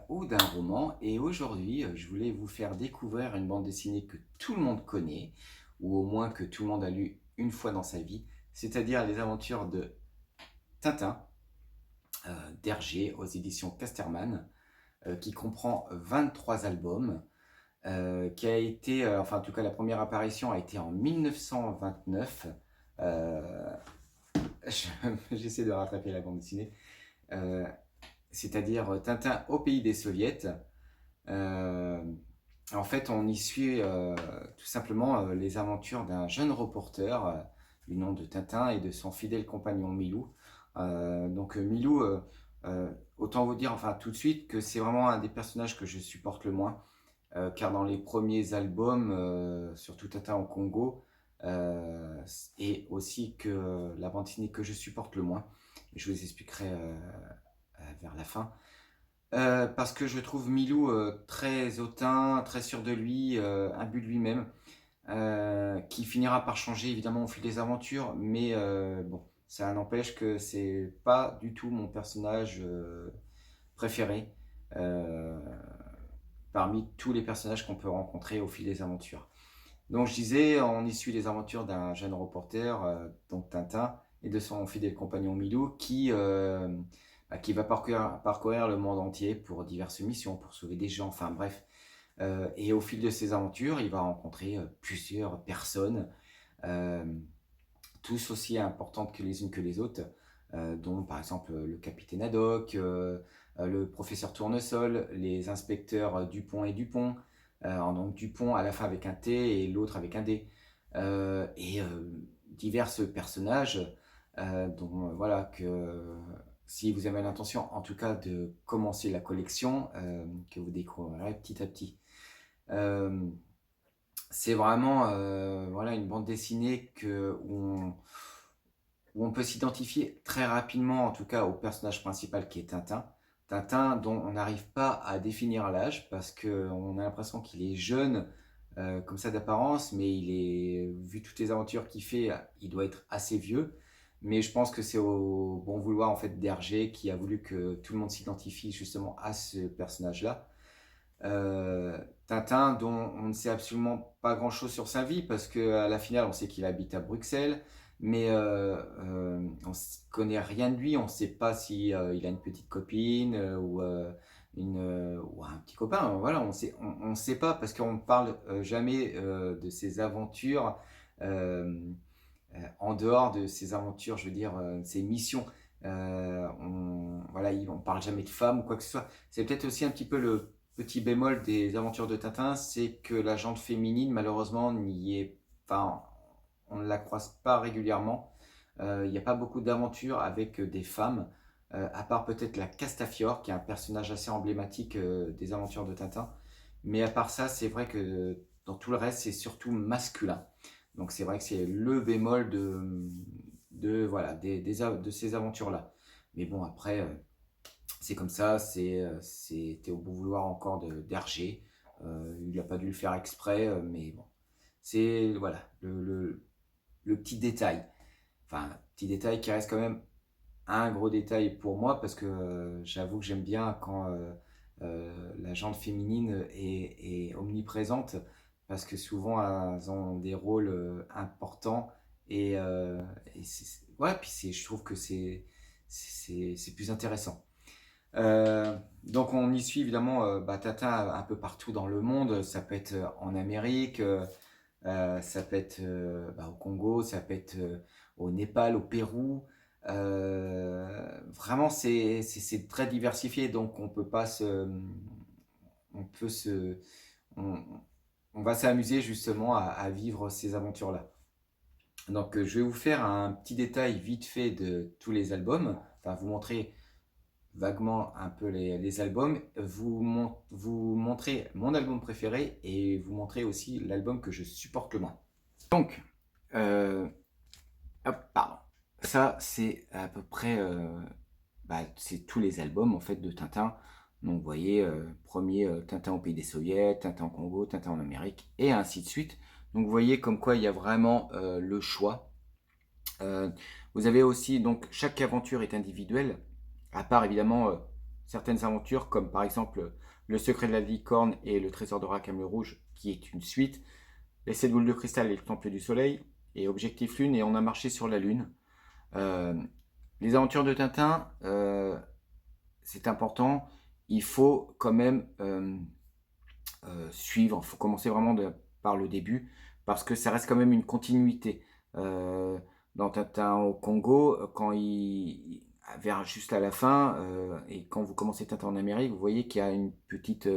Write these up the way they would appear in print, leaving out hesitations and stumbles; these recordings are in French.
Ou d'un roman, et aujourd'hui je voulais vous faire découvrir une bande dessinée que tout le monde connaît, ou au moins que tout le monde a lu une fois dans sa vie, c'est-à-dire les aventures de Tintin, d'Hergé aux éditions Casterman, qui comprend 23 albums, qui a été, enfin en tout cas la première apparition a été en 1929. euh, J'essaie de rattraper la bande dessinée, euh, c'est-à-dire Tintin au pays des soviets. Euh, En fait, on y suit tout simplement les aventures d'un jeune reporter du nom de Tintin et de son fidèle compagnon Milou. Milou, autant vous dire enfin tout de suite que c'est vraiment un des personnages que je supporte le moins, car dans les premiers albums, surtout Tintin au Congo, et aussi que la bande dessinée que je supporte le moins, je vous expliquerai vers la fin. Parce que je trouve Milou très hautain, très sûr de lui, imbu de lui-même, qui finira par changer évidemment au fil des aventures, mais bon, ça n'empêche que c'est pas du tout mon personnage préféré euh, parmi tous les personnages qu'on peut rencontrer au fil des aventures. Donc je disais, on y suit les aventures d'un jeune reporter, donc Tintin, et de son fidèle compagnon Milou, qui va parcourir le monde entier pour diverses missions, pour sauver des gens, enfin bref. Et au fil de ses aventures, il va rencontrer plusieurs personnes, euh, tous aussi importantes que les unes que les autres, dont par exemple le capitaine Haddock, le professeur Tournesol, les inspecteurs Dupont et Dupont, donc Dupont à la fin avec un T et l'autre avec un D, et divers personnages, dont voilà que si vous avez l'intention en tout cas de commencer la collection, que vous découvrirez petit à petit. Euh, c'est vraiment voilà, une bande dessinée où on peut s'identifier très rapidement, en tout cas, au personnage principal qui est Tintin. Tintin, dont on n'arrive pas à définir l'âge parce qu'on a l'impression qu'il est jeune, comme ça d'apparence, mais vu toutes les aventures qu'il fait, il doit être assez vieux. Mais je pense que c'est au bon vouloir en fait d'Hergé qui a voulu que tout le monde s'identifie justement à ce personnage-là. Euh, Tintin, dont on ne sait absolument pas grand-chose sur sa vie, parce qu'à la finale, on sait qu'il habite à Bruxelles, mais on ne connaît rien de lui, on ne sait pas si il a une petite copine ou un petit copain, voilà, on sait pas, parce qu'on ne parle jamais de ses aventures en dehors de ses aventures, je veux dire, ses missions. Voilà, on parle jamais de femmes ou quoi que ce soit. C'est peut-être aussi un petit peu le petit bémol des aventures de Tintin, c'est que la jante féminine, malheureusement, n'y est, enfin, on ne la croise pas régulièrement. Il n'y a pas beaucoup d'aventures avec des femmes, à part peut-être la Castafiore, qui est un personnage assez emblématique des aventures de Tintin. Mais à part ça, c'est vrai que dans tout le reste, c'est surtout masculin. Donc c'est vrai que c'est le bémol voilà, de ces aventures-là. Mais bon, après, c'est comme ça, c'était au bon vouloir encore d'Hergé. Il n'a pas dû le faire exprès, mais bon. C'est voilà, le petit détail. Enfin, petit détail qui reste quand même un gros détail pour moi, parce que j'avoue que j'aime bien quand la gente féminine est omniprésente, parce que souvent elles ont des rôles importants, ouais, puis je trouve que c'est plus intéressant. Donc on y suit évidemment Tintin un peu partout dans le monde. Ça peut être en Amérique, ça peut être au Congo, ça peut être au Népal, au Pérou. Vraiment, c'est très diversifié, donc on peut se, on, on va s'amuser justement à vivre ces aventures-là. Donc, je vais vous faire un petit détail vite fait de tous les albums, enfin vous montrer vaguement un peu les albums, vous montrer mon album préféré et vous montrer aussi l'album que je supporte le moins. Donc, euh, hop, pardon. Ça, c'est à peu près, c'est tous les albums en fait de Tintin. Donc, vous voyez, premier Tintin au pays des soviets, Tintin au Congo, Tintin en Amérique, et ainsi de suite. Donc, vous voyez comme quoi il y a vraiment le choix. Euh, Vous avez aussi, donc, chaque aventure est individuelle, à part évidemment certaines aventures, comme par exemple Le secret de la licorne et Le trésor de Rackham le Rouge, qui est une suite, Les 7 boules de cristal et Le temple du soleil, et Objectif Lune et On a marché sur la Lune. Euh, les aventures de Tintin, c'est important. Il faut quand même suivre, il faut commencer vraiment par le début, parce que ça reste quand même une continuité. Euh, dans Tintin au Congo, quand vers juste à la fin, et quand vous commencez Tintin en Amérique, vous voyez qu'il y a une petite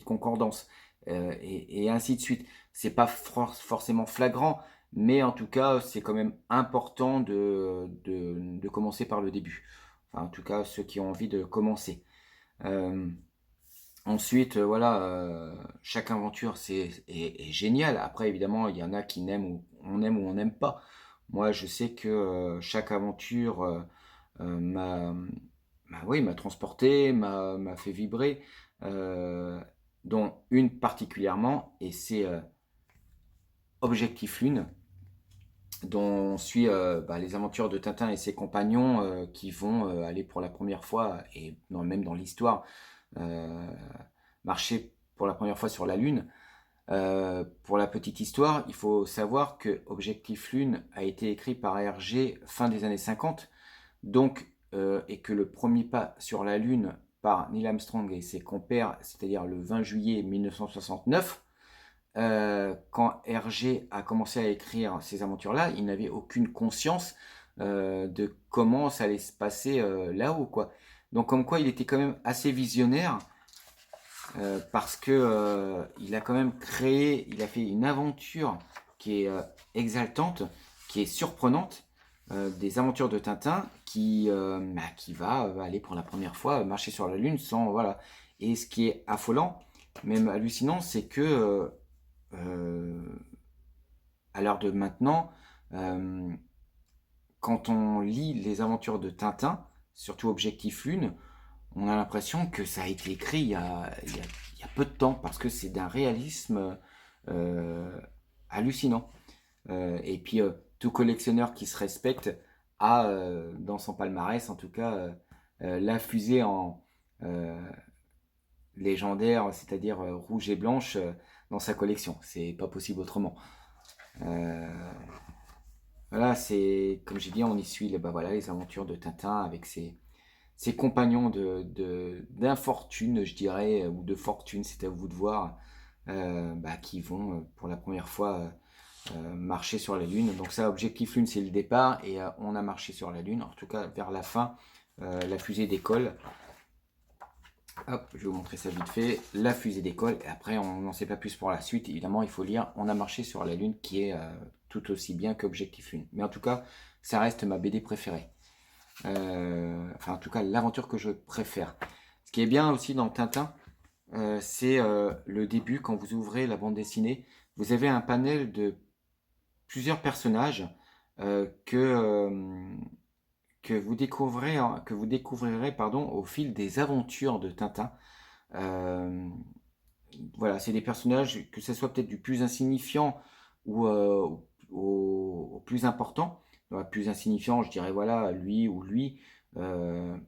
concordance, et ainsi de suite. C'est pas forcément flagrant, mais en tout cas, c'est quand même important de commencer par le début. Enfin, en tout cas, ceux qui ont envie de commencer. Euh, Ensuite, voilà, chaque aventure est génial. Après, évidemment, il y en a qui n'aime ou on n'aime pas. Moi, je sais que chaque aventure m'a, oui, m'a transporté, m'a fait vibrer, euh, dont une particulièrement, et c'est Objectif Lune, dont on suit les aventures de Tintin et ses compagnons qui vont aller pour la première fois, et même dans l'histoire, euh, marcher pour la première fois sur la Lune. Pour la petite histoire, il faut savoir que Objectif Lune a été écrit par Hergé fin des années 50, donc, et que le premier pas sur la Lune par Neil Armstrong et ses compères, c'est-à-dire le 20 juillet 1969, quand Hergé a commencé à écrire ces aventures-là, il n'avait aucune conscience de comment ça allait se passer là-haut, quoi. Donc, comme quoi, il était quand même assez visionnaire parce que il a quand même créé, il a fait une aventure qui est exaltante, qui est surprenante, des aventures de Tintin qui va aller pour la première fois marcher sur la Lune sans voilà. Et ce qui est affolant, même hallucinant, c'est que euh, à l'heure de maintenant, euh, quand on lit les aventures de Tintin, surtout Objectif Lune, on a l'impression que ça a été écrit il y a peu de temps parce que c'est d'un réalisme euh, hallucinant. Et puis, tout collectionneur qui se respecte a dans son palmarès, en tout cas, la fusée en euh, légendaire, c'est-à-dire rouge et blanche, dans sa collection. C'est pas possible autrement. Euh, voilà, c'est comme j'ai dit, on y suit voilà, les aventures de Tintin avec ses compagnons d'infortune, je dirais, ou de fortune, c'est à vous de voir, qui vont pour la première fois marcher sur la Lune. Donc ça, Objectif Lune, c'est le départ, et on a marché sur la Lune. En tout cas, vers la fin, la fusée décolle. Hop, je vais vous montrer ça vite fait. La fusée décolle, et après, on n'en sait pas plus pour la suite. Évidemment, il faut lire On a marché sur la Lune, qui est tout aussi bien qu'Objectif Lune. Mais en tout cas, ça reste ma BD préférée. Enfin, en tout cas, l'aventure que je préfère. Ce qui est bien aussi dans Tintin, c'est le début, quand vous ouvrez la bande dessinée, vous avez un panel de plusieurs personnages que vous découvrirez pardon, au fil des aventures de Tintin. Euh, voilà, c'est des personnages, que ce soit peut-être du plus insignifiant au plus important. Dans le plus insignifiant, je dirais voilà, lui ou lui,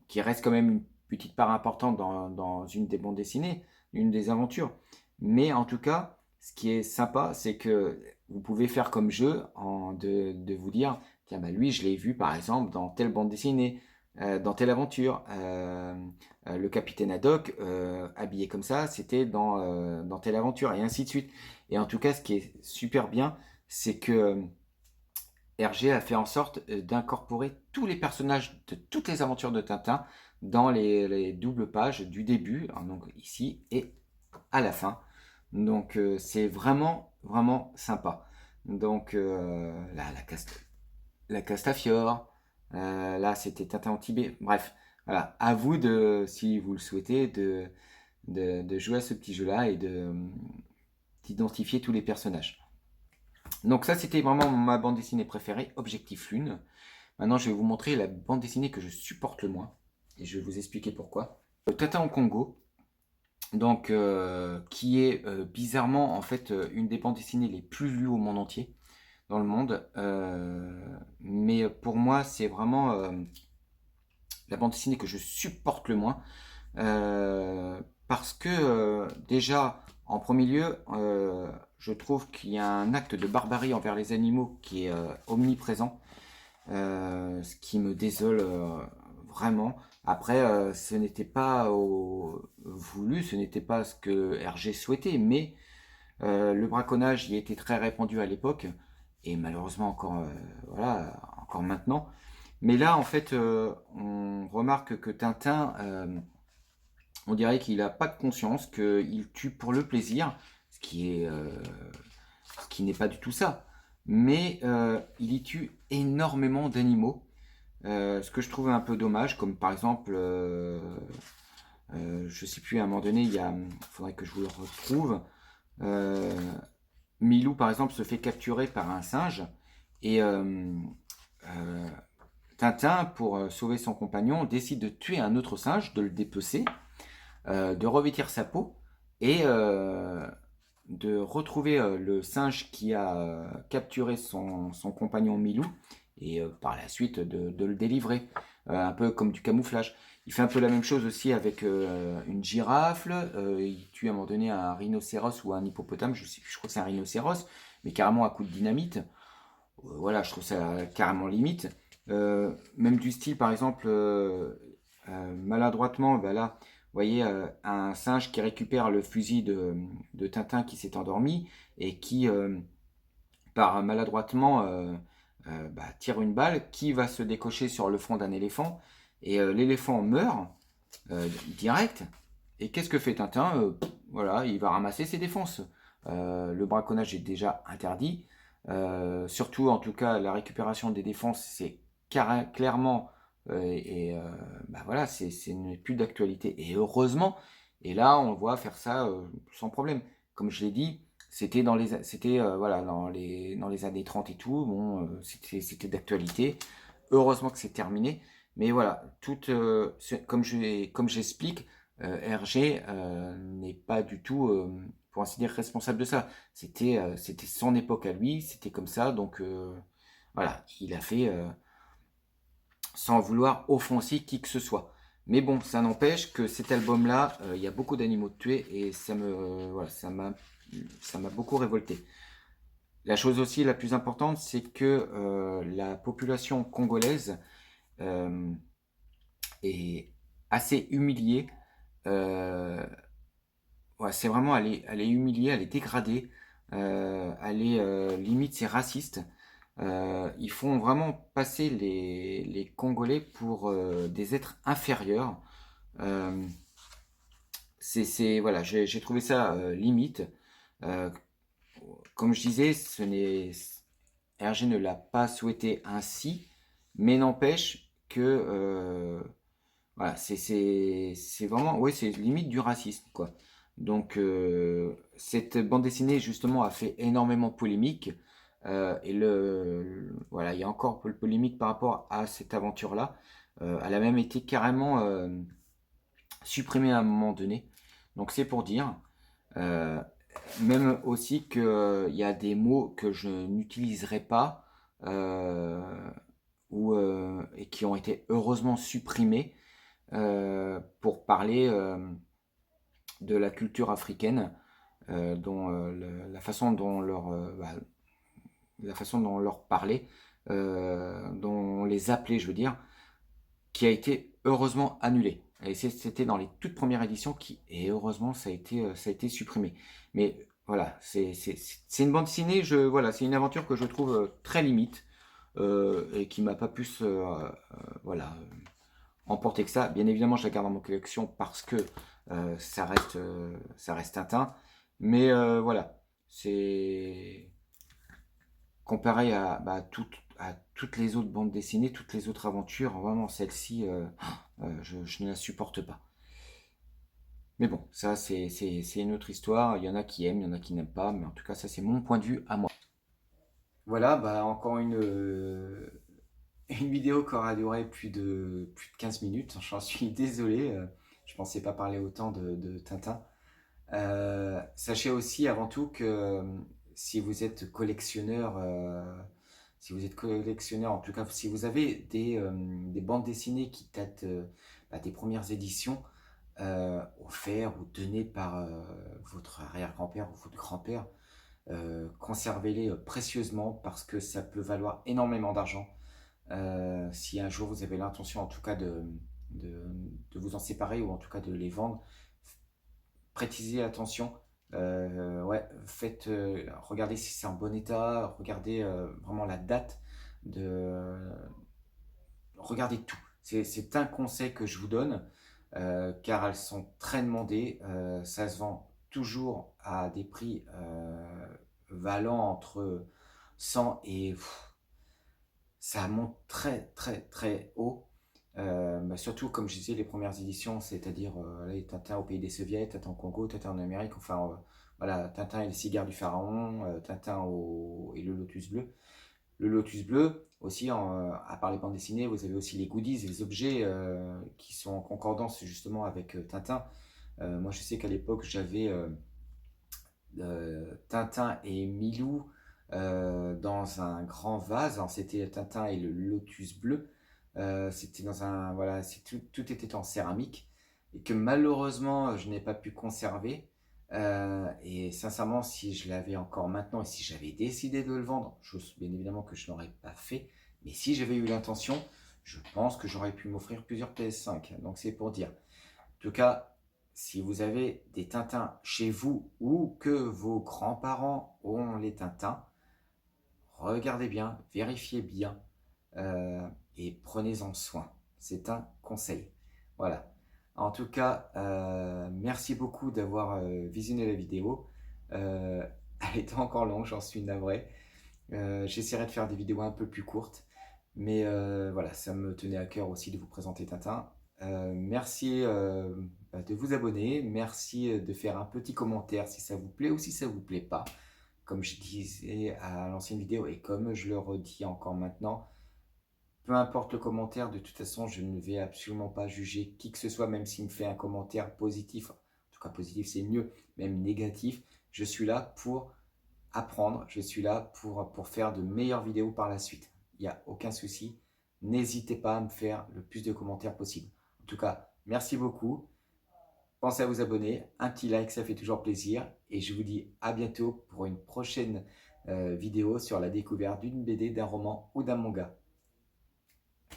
qui reste quand même une petite part importante dans une des bandes dessinées, une des aventures. Mais en tout cas, ce qui est sympa, c'est que vous pouvez faire comme jeu de vous dire, tiens, bah lui, je l'ai vu par exemple dans telle bande dessinée, dans telle aventure. Le capitaine Haddock, habillé comme ça, c'était dans telle aventure, et ainsi de suite. Et en tout cas, ce qui est super bien, c'est que Hergé a fait en sorte d'incorporer tous les personnages de toutes les aventures de Tintin dans les doubles pages du début, hein, donc ici, et à la fin. Donc c'est vraiment, vraiment sympa. Donc là, la Castafiore, là c'était Tintin en Tibet, bref. Voilà, à vous de, si vous le souhaitez, de jouer à ce petit jeu-là et d'identifier tous les personnages. Donc ça, c'était vraiment ma bande dessinée préférée, Objectif Lune. Maintenant, je vais vous montrer la bande dessinée que je supporte le moins. Et je vais vous expliquer pourquoi. Tata en Congo, donc, qui est bizarrement en fait une des bandes dessinées les plus lues au monde entier, dans le monde. Mais pour moi, c'est vraiment la bande dessinée que je supporte le moins. Parce que, déjà, en premier lieu, je trouve qu'il y a un acte de barbarie envers les animaux qui est, omniprésent, ce qui me désole, vraiment. Après, ce n'était pas voulu, ce n'était pas ce que Hergé souhaitait, mais le braconnage y était très répandu à l'époque et malheureusement encore, voilà, encore maintenant. Mais là, en fait, on remarque que Tintin, on dirait qu'il n'a pas de conscience, qu'il tue pour le plaisir, ce qui est, ce qui n'est pas du tout ça. Mais il y tue énormément d'animaux, ce que je trouve un peu dommage, comme par exemple, je sais plus, à un moment donné, il faudrait que je vous le retrouve. Euh, Milou, par exemple, se fait capturer par un singe et euh, Tintin, pour sauver son compagnon, décide de tuer un autre singe, de le dépecer, de revêtir sa peau et de retrouver le singe qui a capturé son compagnon Milou et par la suite de le délivrer, un peu comme du camouflage. Il fait un peu la même chose aussi avec une girafe, il tue à un moment donné un rhinocéros ou un hippopotame, je crois que c'est un rhinocéros, mais carrément à coup de dynamite. Voilà, je trouve ça carrément limite. Même du style, par exemple, maladroitement, ben là, vous voyez un singe qui récupère le fusil de Tintin qui s'est endormi et qui, par maladroitement, bah, tire une balle qui va se décocher sur le front d'un éléphant. Et l'éléphant meurt direct. Et qu'est-ce que fait Tintin? Voilà, il va ramasser ses défenses. Le braconnage est déjà interdit. Surtout, en tout cas, la récupération des défenses, c'est clairement bah voilà, c'est plus d'actualité. Et heureusement, et là, on le voit faire ça sans problème. Comme je l'ai dit, c'était voilà, dans les années 30 et tout. Bon, c'était d'actualité. Heureusement que c'est terminé. Mais voilà, comme j'explique, Hergé n'est pas du tout, pour ainsi dire, responsable de ça. C'était son époque à lui, c'était comme ça, donc voilà, il a fait sans vouloir offenser qui que ce soit. Mais bon, ça n'empêche que cet album-là, il y a beaucoup d'animaux tués et voilà, ça m'a beaucoup révolté. La chose aussi la plus importante, c'est que la population congolaise euh, est assez humiliée. Euh, ouais, c'est vraiment, elle est humiliée, elle est dégradée, elle est limite, c'est raciste. Ils font vraiment passer les Congolais pour des êtres inférieurs. Euh, voilà, j'ai trouvé ça limite. Euh, Comme je disais, Hergé ne l'a pas souhaité ainsi, mais n'empêche que voilà, c'est vraiment, ouais, c'est limite du racisme, quoi. Donc, cette bande dessinée, justement, a fait énormément polémique. Et voilà, il y a encore un peu de polémique par rapport à cette aventure-là. Elle a même été carrément supprimée à un moment donné. Donc, c'est pour dire. Euh, Même aussi qu'il y a des mots que je n'utiliserai pas euh, et qui ont été heureusement supprimés pour parler de la culture africaine, dont la façon dont la façon dont on leur parlait, dont on les appelait, je veux dire, qui a été heureusement annulée. Et c'était dans les toutes premières éditions et heureusement ça a été supprimé. Mais voilà, c'est une bande dessinée, voilà, c'est une aventure que je trouve très limite et qui m'a pas pu voilà, emporter que ça. Bien évidemment, je la garde dans mon collection parce que ça reste Tintin. Mais voilà, c'est comparé à toutes les autres bandes dessinées, toutes les autres aventures, vraiment celle-ci, je ne la supporte pas. Mais bon, ça c'est une autre histoire. Il y en a qui aiment, il y en a qui n'aiment pas, mais en tout cas, ça c'est mon point de vue à moi. Voilà, bah encore une vidéo qui aura duré plus de 15 minutes. J'en suis désolé, je pensais pas parler autant de Tintin. Sachez aussi avant tout que si vous êtes collectionneur, si vous êtes collectionneur, en tout cas si vous avez des bandes dessinées qui datent des premières éditions, offert ou donné par votre arrière-grand-père ou votre grand-père. Conservez-les précieusement parce que ça peut valoir énormément d'argent. Si un jour vous avez l'intention en tout cas de, de vous en séparer ou en tout cas de les vendre, prêtez attention. Ouais, faites, regardez si c'est en bon état, regardez vraiment la date de, regardez tout. C'est un conseil que je vous donne, car elles sont très demandées. Ça se vend toujours à des prix valant entre 100 et ça monte très très très haut. Bah, surtout comme je disais les premières éditions, c'est-à-dire les Tintin au pays des soviets, Tintin au Congo, Tintin en Amérique, enfin voilà, Tintin et les cigares du pharaon, et le lotus bleu. Le lotus bleu aussi, à part les bandes dessinées, vous avez aussi les goodies, les objets qui sont en concordance justement avec Tintin. Moi je sais qu'à l'époque j'avais Tintin et Milou dans un grand vase. Alors, c'était Tintin et le lotus bleu. C'était dans un. Voilà, tout était en céramique et que malheureusement je n'ai pas pu conserver. Et sincèrement, si je l'avais encore maintenant et si j'avais décidé de le vendre, chose bien évidemment que je n'aurais pas fait, mais si j'avais eu l'intention, je pense que j'aurais pu m'offrir plusieurs PS5. Donc c'est pour dire. En tout cas, si vous avez des Tintins chez vous ou que vos grands-parents ont les Tintins, regardez bien, vérifiez bien et prenez-en soin. C'est un conseil. Voilà. En tout cas, merci beaucoup d'avoir visionné la vidéo. Euh, Elle était encore longue, j'en suis navré. J'essaierai de faire des vidéos un peu plus courtes. Mais voilà, ça me tenait à cœur aussi de vous présenter Tintin. Merci de vous abonner. Merci de faire un petit commentaire si ça vous plaît ou si ça vous plaît pas. Comme je disais à l'ancienne vidéo et comme je le redis encore maintenant, peu importe le commentaire, de toute façon, je ne vais absolument pas juger qui que ce soit, même s'il me fait un commentaire positif. En tout cas, positif, c'est mieux, même négatif. Je suis là pour apprendre. Je suis là pour faire de meilleures vidéos par la suite. Il n'y a aucun souci. N'hésitez pas à me faire le plus de commentaires possible. En tout cas, merci beaucoup. Pensez à vous abonner. Un petit like, ça fait toujours plaisir. Et je vous dis à bientôt pour une prochaine vidéo sur la découverte d'une BD, d'un roman ou d'un manga.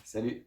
Salut!